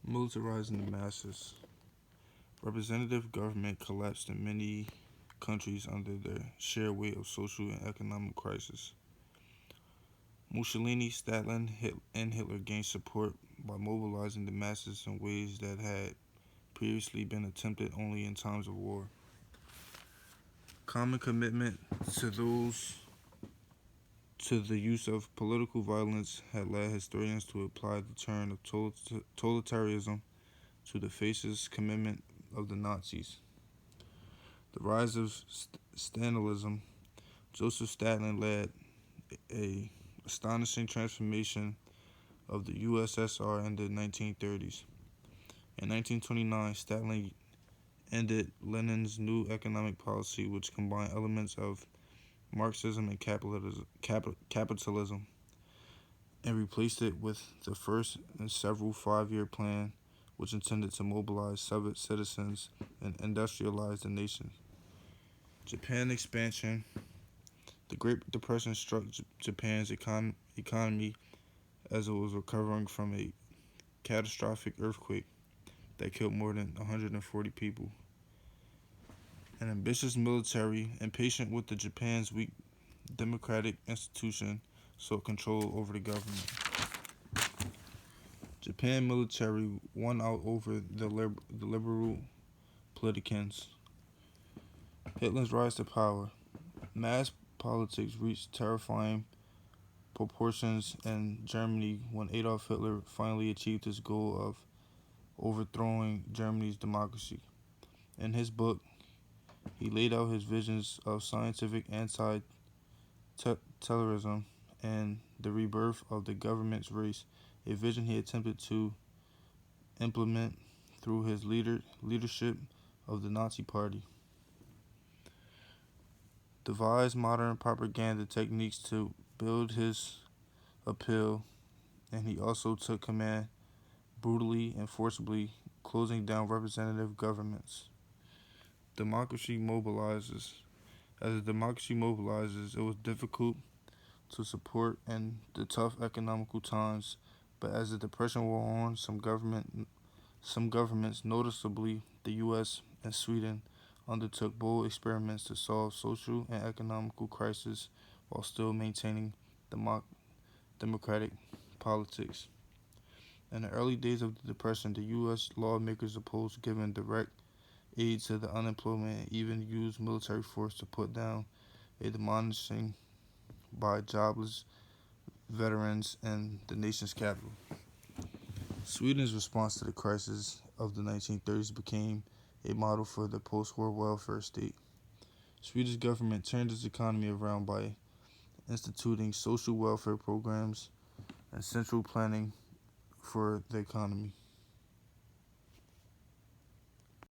Militarizing the masses. Representative government collapsed in many countries under the sheer weight of social and economic crisis. Mussolini, Stalin, and Hitler gained support by mobilizing the masses in ways that had previously been attempted only in times of war. Common commitment to those to the use of political violence had led historians to apply the term of totalitarianism to the fascist commitment of the Nazis. The rise of Stalinism. Joseph Stalin led a astonishing transformation of the USSR in the 1930s. In 1929, Stalin ended Lenin's new economic policy, which combined elements of Marxism and capitalism, and replaced it with the first in several five-year plan, which intended to mobilize Soviet citizens and industrialize the nation. Japan expansion. The Great Depression struck Japan's economy as it was recovering from a catastrophic earthquake that killed more than 140 people. An ambitious military, impatient with Japan's weak democratic institution, sought control over the government. Japan military won out over the liberal politicians. Hitler's rise to power. Mass politics reached terrifying proportions in Germany when Adolf Hitler finally achieved his goal of overthrowing Germany's democracy. In his book, he laid out his visions of scientific anti-terrorism and the rebirth of the government's race, a vision he attempted to implement through his leadership of the Nazi Party. Devised modern propaganda techniques to build his appeal, and he also took command brutally and forcibly, closing down representative governments. Democracy mobilizes. As the democracy mobilizes, it was difficult to support in the tough economical times, but as the depression wore on, some governments, noticeably the U.S. and Sweden, undertook bold experiments to solve social and economical crises while still maintaining democratic politics. In the early days of the Depression, the U.S. lawmakers opposed giving direct aid to the unemployment and even used military force to put down a demolishing by jobless veterans in the nation's capital. Sweden's response to the crisis of the 1930s became a model for the post-war welfare state. Swedish government turned its economy around by instituting social welfare programs and central planning for the economy.